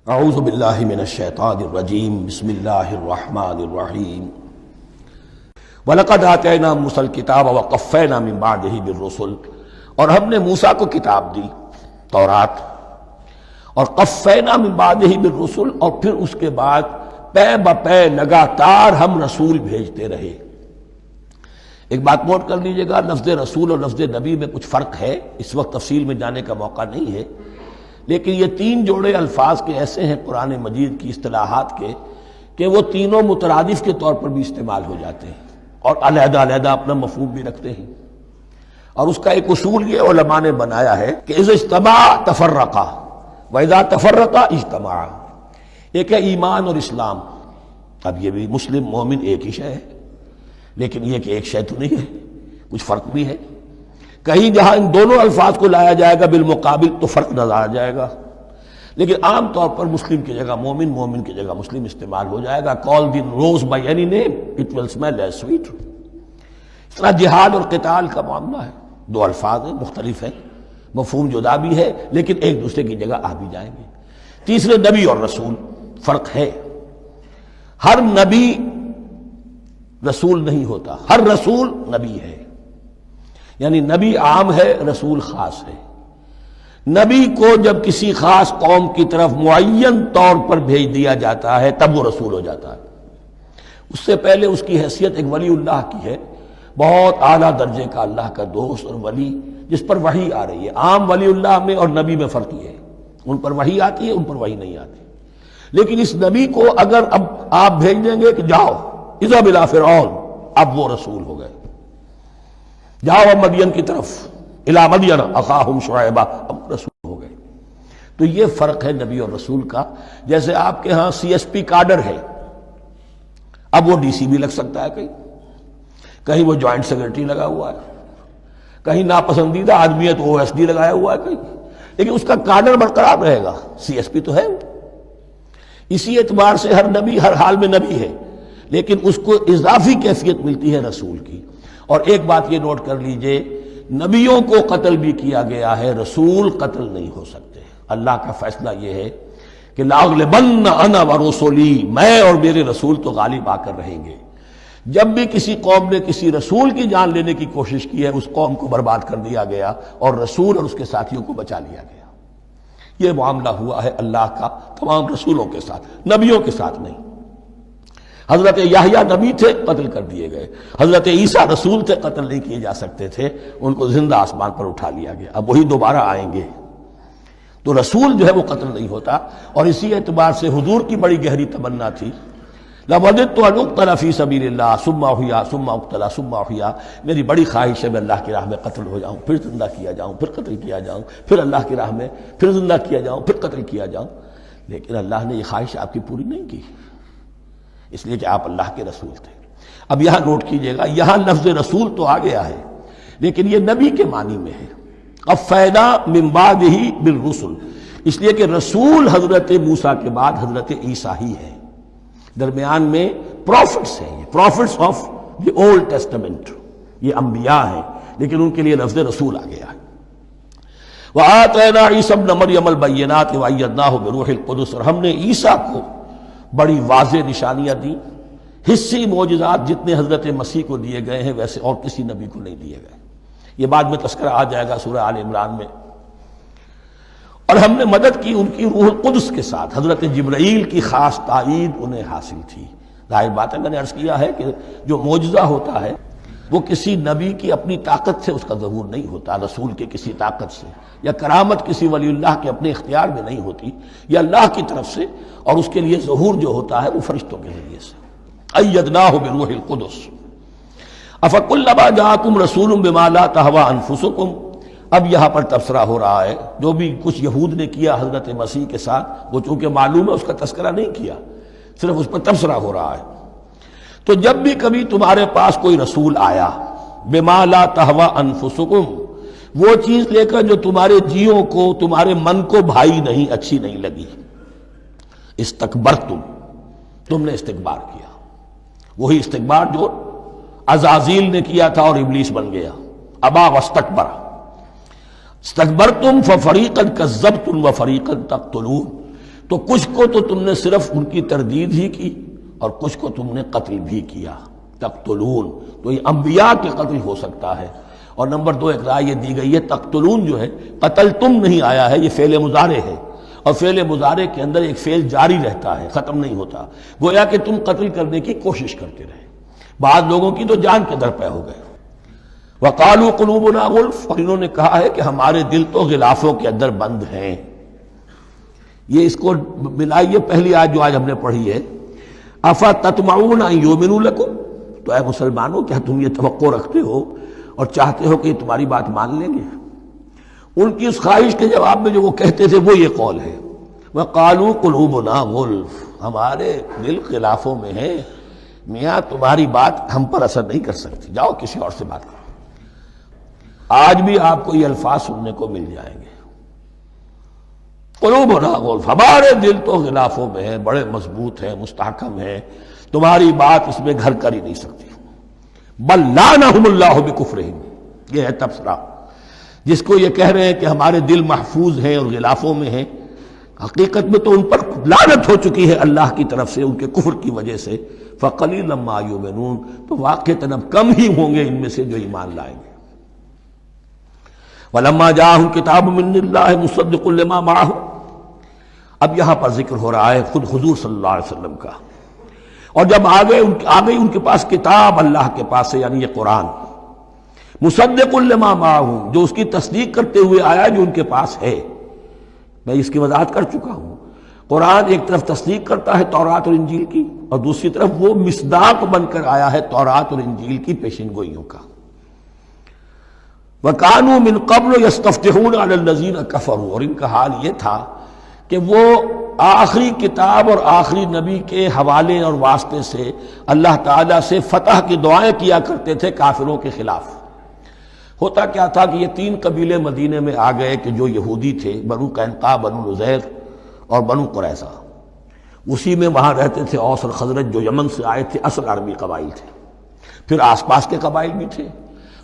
اعوذ باللہ من الشیطان الرجیم بسم اللہ الرحمن الرحیم وَلَقَدْ آتَيْنَا مُوسَى الْكِتَابَ وَقَفَّيْنَا مِن بَعْدِهِ بِالرُّسُلِ، اور ہم نے موسیٰ کو کتاب دی تورات، اور قفینا من بعدہ بالرسل، اور پھر اس کے بعد پے بپے لگاتار ہم رسول بھیجتے رہے۔ ایک بات نوٹ کر لیجئے گا، لفظ رسول اور لفظ نبی میں کچھ فرق ہے، اس وقت تفصیل میں جانے کا موقع نہیں ہے، لیکن یہ تین جوڑے الفاظ کے ایسے ہیں قرآن مجید کی اصطلاحات کے کہ وہ تینوں مترادف کے طور پر بھی استعمال ہو جاتے ہیں اور علیحدہ علیحدہ اپنا مفہوم بھی رکھتے ہیں۔ اور اس کا ایک اصول یہ علماء نے بنایا ہے کہ اذا اجتمع تفرقا واذا تفرقا اجتمع۔ ایک ہے ایمان اور اسلام، اب یہ بھی مسلم مومن ایک ہی شے ہے، لیکن یہ کہ ایک شے تو نہیں ہے، کچھ فرق بھی ہے۔ کہیں جہاں ان دونوں الفاظ کو لایا جائے گا بالمقابل تو فرق نظر آ جائے گا، لیکن عام طور پر مسلم کی جگہ مومن، مومن کی جگہ مسلم استعمال ہو جائے گا۔ call the rose by any name it will smell as sweet۔ اس طرح جہاد اور قتال کا معاملہ ہے، دو الفاظ ہیں، مختلف ہیں، مفہوم جدا بھی ہے لیکن ایک دوسرے کی جگہ آ بھی جائیں گے۔ تیسرے نبی اور رسول، فرق ہے، ہر نبی رسول نہیں ہوتا، ہر رسول نبی ہے، یعنی نبی عام ہے، رسول خاص ہے۔ نبی کو جب کسی خاص قوم کی طرف معین طور پر بھیج دیا جاتا ہے تب وہ رسول ہو جاتا ہے۔ اس سے پہلے اس کی حیثیت ایک ولی اللہ کی ہے، بہت اعلیٰ درجے کا اللہ کا دوست اور ولی جس پر وحی آ رہی ہے۔ عام ولی اللہ میں اور نبی میں فرق یہ ہے، ان پر وحی آتی ہے، ان پر وحی نہیں آتی۔ لیکن اس نبی کو اگر اب آپ بھیج دیں گے کہ جاؤ اذهب الى فرعون، اب وہ رسول ہو گئے، جاؤ اب مدین کی طرف، الی مدین اخاہم شعیبا، اب رسول ہو گئے۔ تو یہ فرق ہے نبی اور رسول کا۔ جیسے آپ کے ہاں سی ایس پی کاڈر ہے، اب وہ ڈی سی بھی لگ سکتا ہے، کہیں وہ جوائنٹ سیکرٹری لگا ہوا ہے، کہیں ناپسندیدہ آدمی ہے تو او ایس ڈی لگایا ہوا ہے کہیں، لیکن اس کا کاڈر برقرار رہے گا، سی ایس پی تو ہے۔ اسی اعتبار سے ہر نبی ہر حال میں نبی ہے، لیکن اس کو اضافی کیفیت ملتی ہے رسول کی۔ اور ایک بات یہ نوٹ کر لیجئے، نبیوں کو قتل بھی کیا گیا ہے، رسول قتل نہیں ہو سکتے۔ اللہ کا فیصلہ یہ ہے کہ لاغلبن انا ورسلی، میں اور میرے رسول تو غالب آ کر رہیں گے۔ جب بھی کسی قوم نے کسی رسول کی جان لینے کی کوشش کی ہے، اس قوم کو برباد کر دیا گیا اور رسول اور اس کے ساتھیوں کو بچا لیا گیا۔ یہ معاملہ ہوا ہے اللہ کا تمام رسولوں کے ساتھ، نبیوں کے ساتھ نہیں۔ حضرت یحییٰ نبی تھے، قتل کر دیے گئے۔ حضرت عیسیٰ رسول تھے، قتل نہیں کیے جا سکتے تھے، ان کو زندہ آسمان پر اٹھا لیا گیا، اب وہی دوبارہ آئیں گے۔ تو رسول جو ہے وہ قتل نہیں ہوتا، اور اسی اعتبار سے حضور کی بڑی گہری تمنا تھی، لَوَدِدتُّ أَنْ أُقْتَلَ فِي سَبِيلِ اللَّهِ ثُمَّ أُحْيَا ثُمَّ أُقْتَلَ ثُمَّ أُحْيَا، میری بڑی خواہش ہے میں اللہ کی راہ میں قتل ہو جاؤں، پھر زندہ کیا جاؤں، پھر قتل کیا جاؤں، پھر اللہ کی راہ میں پھر زندہ کیا جاؤں، پھر قتل کیا جاؤں۔ لیکن اللہ نے یہ خواہش آپ کی پوری نہیں کی، اس لیے کہ آپ اللہ کے رسول تھے۔ اب یہاں نوٹ کیجئے گا، یہاں لفظ رسول تو آ گیا ہے لیکن یہ نبی کے معنی میں ہے۔ قفینا من بعدہ بالرسل، اس لیے کہ رسول حضرت موسیٰ کے بعد حضرت عیسیٰ ہی ہے، درمیان میں پروفٹس ہیں، یہ prophets of the Old Testament, یہ انبیاء ہیں، لیکن ان کے لیے لفظ رسول آ گیا ہے۔ وَآتَيْنَا عِيسَى ابْنَ مَرْيَمَ الْبَيِّنَاتِ وَأَيَّدْنَاهُ بِرُوحِ الْقُدُسِ، اور ہم نے عیسیٰ کو بڑی واضح نشانیاں دیں، حصی معجزات جتنے حضرت مسیح کو دیے گئے ہیں ویسے اور کسی نبی کو نہیں دیے گئے۔ یہ بعد میں تذکرہ آ جائے گا سورہ آل عمران میں۔ اور ہم نے مدد کی ان کی روح القدس کے ساتھ، حضرت جبرائیل کی خاص تائید انہیں حاصل تھی۔ ظاہر بات ہے، میں نے عرض کیا ہے کہ جو معجزہ ہوتا ہے وہ کسی نبی کی اپنی طاقت سے اس کا ظہور نہیں ہوتا، رسول کے کسی طاقت سے، یا کرامت کسی ولی اللہ کے اپنے اختیار میں نہیں ہوتی، یہ اللہ کی طرف سے، اور اس کے لیے ظہور جو ہوتا ہے وہ فرشتوں کے ذریعے سے۔ ایدناہ بروح القدس افکلما جاءکم رسول بما لا تہوی انفسکم۔ اب یہاں پر تبصرہ ہو رہا ہے، جو بھی کچھ یہود نے کیا حضرت مسیح کے ساتھ، وہ چونکہ معلوم ہے اس کا تذکرہ نہیں کیا، صرف اس پر تبصرہ ہو رہا ہے۔ تو جب بھی کبھی تمہارے پاس کوئی رسول آیا، بما لا تہوی انفسکم، وہ چیز لے کر جو تمہارے جیوں کو، تمہارے من کو بھائی نہیں، اچھی نہیں لگی، استکبرتم، تم نے استکبار کیا، وہی استکبار جو عزازیل نے کیا تھا اور ابلیس بن گیا، ابا واستکبر۔ استکبرتم ففریقا کذبتم وفریقا تقتلون، تو کچھ کو تو تم نے صرف ان کی تردید ہی کی اور کچھ کو تم نے قتل بھی کیا. تقتلون تو یہ انبیاء کے قتل ہو سکتا ہے. اور نمبر 2 ایک رائے یہ دی گئی ہے تقتلون جو ہے قتل تم نہیں آیا ہے، یہ فعل مضارع ہے، اور فعل مضارع کے اندر ایک فعل جاری رہتا ہے، ختم نہیں ہوتا. گویا کہ تم قتل کرنے کی کوشش کرتے رہے. بعض لوگوں کی تو جان کے در پہ ہو گئے. وقالوا قلوبنا غلف، اور انہوں نے کہا ہے کہ ہمارے دل تو غلافوں کے اندر بند ہیں. یہ اس کو ملائیے پہلی آیت جو آج ہم نے پڑھی ہے، افتطمعون ان یؤمنوا لکم، تو اے مسلمانوں کیا تم یہ توقع رکھتے ہو اور چاہتے ہو کہ یہ تمہاری بات مان لیں گے؟ ان کی اس خواہش کے جواب میں جو وہ کہتے تھے وہ یہ قول ہے، وقالوا قلوبنا غلف، ہمارے دل غلافوں میں ہیں، میاں تمہاری بات ہم پر اثر نہیں کر سکتی، جاؤ کسی اور سے بات کرو. آج بھی آپ کو یہ الفاظ سننے کو مل جائیں گے، قلوبنا غلف، ہمارے دل تو غلافوں میں ہیں، بڑے مضبوط ہیں، مستحکم ہیں، تمہاری بات اس میں گھر کر ہی نہیں سکتی. بل لعنہم اللہ بکفرہم، یہ ہے تبصرہ. جس کو یہ کہہ رہے ہیں کہ ہمارے دل محفوظ ہیں اور غلافوں میں ہیں، حقیقت میں تو ان پر لعنت ہو چکی ہے اللہ کی طرف سے ان کے کفر کی وجہ سے. فقلیلا ما یؤمنون، تو واقعتاً اب کم ہی ہوں گے ان میں سے جو ایمان لائیں گے. ولما جاءہم کتاب من اللہ مصدق لما معہم، اب یہاں پر ذکر ہو رہا ہے خود حضور صلی اللہ علیہ وسلم کا. اور جب آ گئی ان کے پاس کتاب اللہ کے پاس سے، یعنی یہ قرآن، مصدق لما معہم، جو اس کی تصدیق کرتے ہوئے آیا جو ان کے پاس ہے. میں اس کی وضاحت کر چکا ہوں. قرآن ایک طرف تصدیق کرتا ہے تورات اور انجیل کی، اور دوسری طرف وہ مصداق بن کر آیا ہے تورات اور انجیل کی پیشن گوئیوں کا. وَكَانُوا مِن قَبْلُ يَسْتَفْتِحُونَ عَلَى الَّذِينَ كَفَرُوا، اور ان کا حال یہ تھا کہ وہ آخری کتاب اور آخری نبی کے حوالے اور واسطے سے اللہ تعالیٰ سے فتح کی دعائیں کیا کرتے تھے کافروں کے خلاف. ہوتا کیا تھا کہ یہ 3 قبیلے مدینے میں آ گئے کہ جو یہودی تھے، بنو قینقاع، بنو نذیر اور بنو قریظہ. اسی میں وہاں رہتے تھے اوس اور خزرج جو یمن سے آئے تھے، اصل عربی قبائل تھے. پھر آس پاس کے قبائل بھی تھے،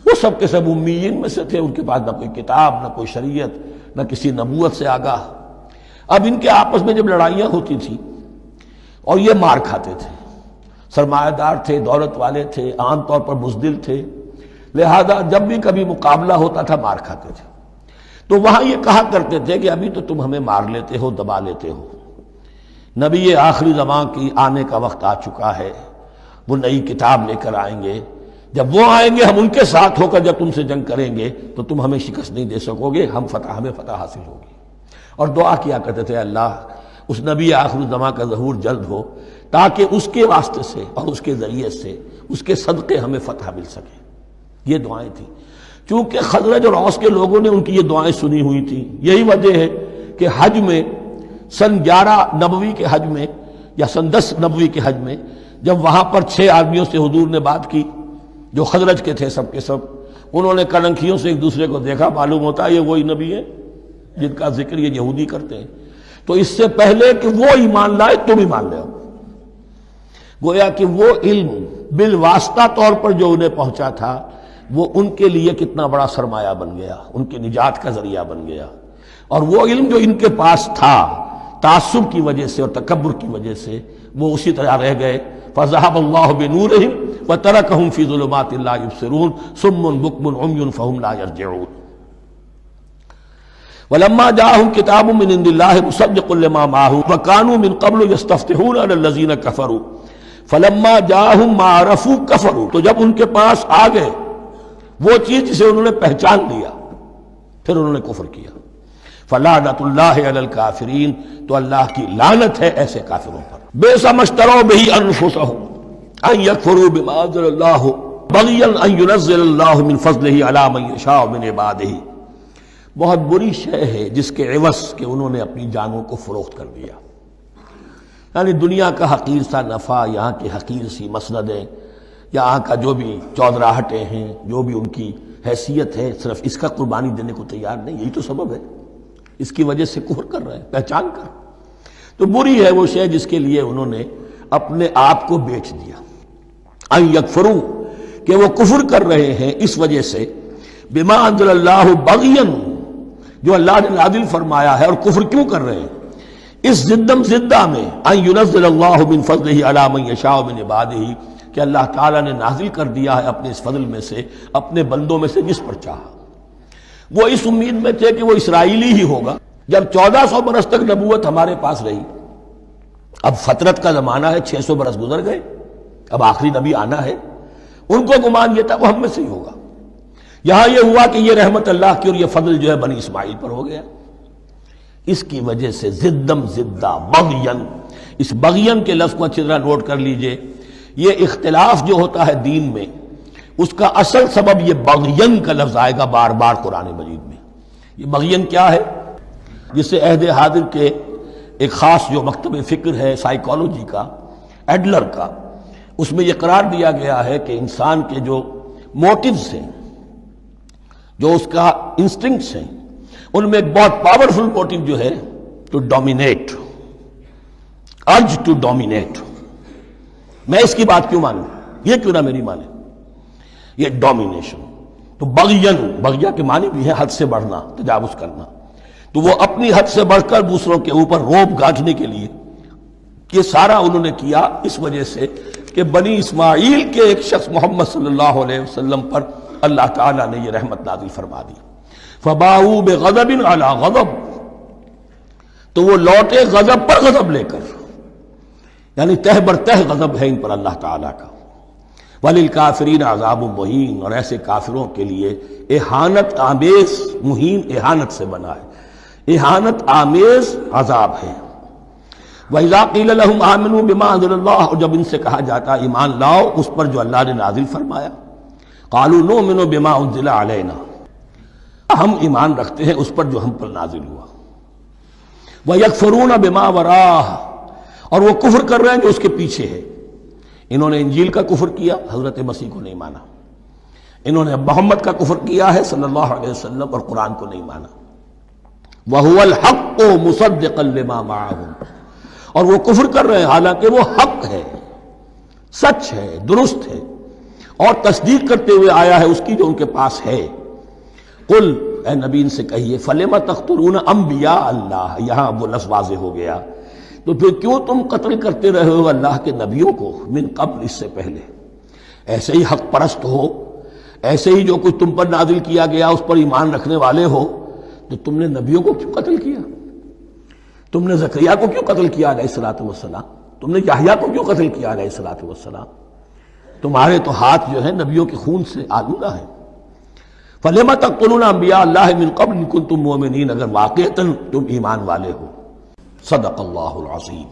وہ سب کے سب امیین میں سے تھے، ان کے پاس نہ کوئی کتاب، نہ کوئی شریعت، نہ کسی نبوت سے آگاہ. اب ان کے آپس میں جب لڑائیاں ہوتی تھیں اور یہ مار کھاتے تھے، سرمایہ دار تھے، دولت والے تھے، عام طور پر بزدل تھے، لہذا جب بھی کبھی مقابلہ ہوتا تھا مار کھاتے تھے. تو وہاں یہ کہا کرتے تھے کہ ابھی تو تم ہمیں مار لیتے ہو، دبا لیتے ہو، نبی آخری زمان کی آنے کا وقت آ چکا ہے، وہ نئی کتاب لے کر آئیں گے، جب وہ آئیں گے ہم ان کے ساتھ ہو کر جب تم سے جنگ کریں گے تو تم ہمیں شکست نہیں دے سکو گے، ہمیں فتح حاصل ہوگی. اور دعا کیا کرتے تھے اللہ اس نبی آخر الزمان کا ظہور جلد ہو تاکہ اس کے واسطے سے اور اس کے ذریعے سے اس کے صدقے ہمیں فتح مل سکے. یہ دعائیں تھیں. چونکہ خزرج اور اوس کے لوگوں نے ان کی یہ دعائیں سنی ہوئی تھیں. یہی وجہ ہے کہ حج میں سن 11 نبوی کے حج میں یا سن 10 نبوی کے حج میں جب وہاں پر 6 آدمیوں سے حضور نے بات کی جو خزرج کے تھے، سب کے سب انہوں نے کلنکھیوں سے ایک دوسرے کو دیکھا، معلوم ہوتا ہے یہ وہی نبی ہے جن کا ذکر یہ یہودی کرتے ہیں. تو اس سے پہلے کہ وہ ایمان لائے تم ایمان لے آؤ. گویا کہ وہ علم بالواسطہ طور پر جو انہیں پہنچا تھا وہ ان کے لیے کتنا بڑا سرمایہ بن گیا، ان کی نجات کا ذریعہ بن گیا. اور وہ علم جو ان کے پاس تھا تعصب کی وجہ سے اور تکبر کی وجہ سے وہ اسی طرح رہ گئے. فَذَهَبَ اللَّهُ بِنُورِهِمْ وَتَرَكَهُمْ فِي ظُلُمَاتٍ لَا يُبْصِرُونَ صُمٌّ بُكْمٌ عُمْيٌ فَهُمْ لَا يَرْجِعُونَ. وَلَمَّا جَاءَهُمْ كِتَابٌ مِّنْ عِندِ اللَّهِ مُصَدِّقٌ لِّمَا مَعَهُمْ وَكَانُوا مِن قَبْلُ يَسْتَفْتِحُونَ عَلَى الَّذِينَ كَفَرُوا فَلَمَّا جَاءَهُم مَّا عَرَفُوا كَفَرُوا. تو جب ان کے پاس آ گئے وہ چیز جسے انہوں نے پہچان لیا پھر انہوں نے کفر کیا. فَلَعْنَةُ اللَّهِ عَلَى الْكَافِرِينَ، تو اللہ کی لعنت ہے ایسے کافروں پر. بئس ما اشتروا به أنفسهم أن يكفروا بما أنزل الله بغيا أن ينزل الله من فضله على من يشاء من عباده. بہت بری شے ہے جس کے عوض کہ انہوں نے اپنی جانوں کو فروخت کر دیا. یعنی دنیا کا حقیر سا نفع، یہاں کی حقیر سی مسندیں، یہاں کا جو بھی چودراہٹیں ہیں، جو بھی ان کی حیثیت ہے، صرف اس کا قربانی دینے کو تیار نہیں. یہی تو سبب ہے، اس کی وجہ سے کفر کر رہے ہیں پہچان کر. تو بری ہے وہ شے جس کے لیے انہوں نے اپنے آپ کو بیچ دیا. ان یکفروا، کہ وہ کفر کر رہے ہیں اس وجہ سے بما انزل اللہ بغیا، جو اللہ نے نازل فرمایا ہے. اور کفر کیوں کر رہے ہیں؟ اس زدم زدہ میں ان ينزل اللہ من فضلہ علی من یشاء من عبادہ، کہ اللہ تعالیٰ نے نازل کر دیا ہے اپنے اس فضل میں سے اپنے بندوں میں سے جس پر چاہا۔ وہ اس امید میں تھے کہ وہ اسرائیلی ہی ہوگا۔ جب 1400 برس تک نبوت ہمارے پاس رہی، اب فترت کا زمانہ ہے، 600 برس گزر گئے، اب آخری نبی آنا ہے، ان کو گمان یہ تھا وہ ہم میں سے ہی ہوگا۔ یہاں یہ ہوا کہ یہ رحمت اللہ کی اور یہ فضل جو ہے بنی اسماعیل پر ہو گیا۔ اس کی وجہ سے زدم زدہ بغین، اس بغین کے لفظ کو اچھی طرح نوٹ کر لیجئے، یہ اختلاف جو ہوتا ہے دین میں اس کا اصل سبب یہ بغین کا لفظ آئے گا بار بار قرآن مجید میں۔ یہ بغین کیا ہے؟ جس سے عہد حاضر کے ایک خاص جو مکتب فکر ہے سائیکالوجی کا، ایڈلر کا، اس میں یہ قرار دیا گیا ہے کہ انسان کے جو موٹیوز ہیں، جو اس کا انسٹنکٹس ہیں، ان میں ایک بہت پاورفل موٹیو جو ہے to dominate, urge to dominate. میں اس کی بات کیوں مانوں، یہ کیوں نہ میری مانے، یہ ڈومینیشن۔ تو بغین، بغیہ کے معنی بھی ہے حد سے بڑھنا، تجاوز کرنا۔ تو وہ اپنی حد سے بڑھ کر دوسروں کے اوپر روب گانٹھنے کے لیے یہ سارا انہوں نے کیا، اس وجہ سے کہ بنی اسماعیل کے ایک شخص محمد صلی اللہ علیہ وسلم پر اللہ تعالیٰ نے یہ رحمت نازل فرما دی۔ فباؤوا بغضب علی غضب، تو وہ لوٹے غضب پر غضب لے کر، یعنی تہ بر تہ غضب ہے ان پر اللہ تعالیٰ کا۔ وَلِلْكَافِرِينَ عَذَابٌ مُّهِينٌ، اور ایسے کافروں کے لیے اہانت آمیز، مہین اہانت سے بنا ہے، اہانت آمیز عذاب ہے۔ وَإِذَا قِيلَ لَهُمْ آمِنُوا بِمَا أَنزَلَ اللَّهُ، اور جب ان سے کہا جاتا ایمان لاؤ اس پر جو اللہ نے نازل فرمایا، قَالُوا نُؤْمِنُ بِمَا أُنزِلَ عَلَيْنَا، ہم ایمان رکھتے ہیں اس پر جو ہم پر نازل ہوا۔ وَيَكْفُرُونَ بِمَا وَرَاءَهُ، اور وہ کفر کر رہے ہیں جو اس کے پیچھے ہے۔ انہوں نے انجیل کا کفر کیا، حضرت مسیح کو نہیں مانا۔ انہوں نے محمد کا کفر کیا ہے صلی اللہ علیہ وسلم، اور قرآن کو نہیں مانا۔ وَهُوَ الْحَقُّ مُصَدِّقًا لِمَا مَعَهُمْ، اور وہ کفر کر رہے ہیں حالانکہ وہ حق ہے، سچ ہے، درست ہے، اور تصدیق کرتے ہوئے آیا ہے اس کی جو ان کے پاس ہے۔ قل، اے نبی ان سے کہیے، فَلِمَ تَقْتُلُونَ أَنبِيَاءَ اللَّهِ، یہاں وہ لفظ واضح ہو گیا، تو پھر کیوں تم قتل کرتے رہے ہو اللہ کے نبیوں کو، من قبل، اس سے پہلے۔ ایسے ہی حق پرست ہو، ایسے ہی جو کچھ تم پر نازل کیا گیا اس پر ایمان رکھنے والے ہو، تو تم نے نبیوں کو کیوں قتل کیا؟ تم نے زکریا کو کیوں قتل کیا علیہ الصلوۃ والسلام؟ تم نے یحییٰ کو کیوں قتل کیا علیہ الصلوۃ والسلام؟ تمہارے تو ہاتھ جو ہے نبیوں کے خون سے آلودہ ہے۔ فَلِمَ تَقْتُلُونَ أَنبِيَاءَ اللَّهِ مِن قَبْلِ إِن كُنتُم مُّؤْمِنِينَ، اگر واقعتاً تم ایمان والے ہو۔ صدق اللہ العظیم۔